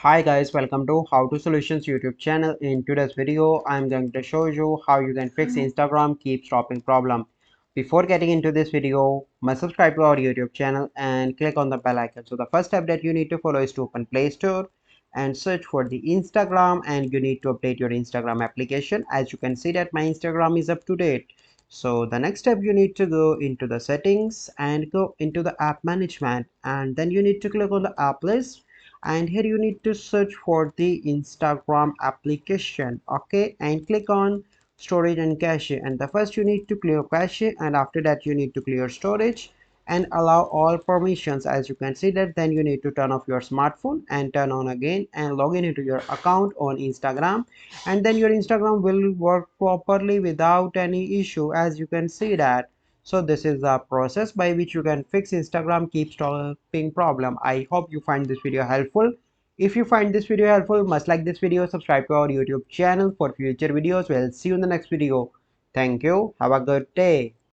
Hi guys, welcome to How to Solutions YouTube channel. In today's video, I'm going to show you how you can fix Instagram keep stopping problem. Before getting into this video, must subscribe to our YouTube channel and click on the bell icon. So the first step that you need to follow is to open Play Store and search for the Instagram, and you need to update your Instagram application. As you can see that my Instagram is up to date. So the next step, you need to go into the settings and go into the app management, and then you need to click on the app list, and here you need to search for the Instagram application. Okay, and click on storage and cache, and the first you need to clear cache, and after that you need to clear storage and allow all permissions. As you can see that, then you need to turn off your smartphone and turn on again and log in into your account on Instagram, and then your Instagram will work properly without any issue. As you can see that, so this is the process by which you can fix Instagram keep stopping problem. I hope you find this video helpful. If you find this video helpful, must like this video, subscribe to our YouTube channel for future videos. We'll see you in the next video. Thank you. Have a good day.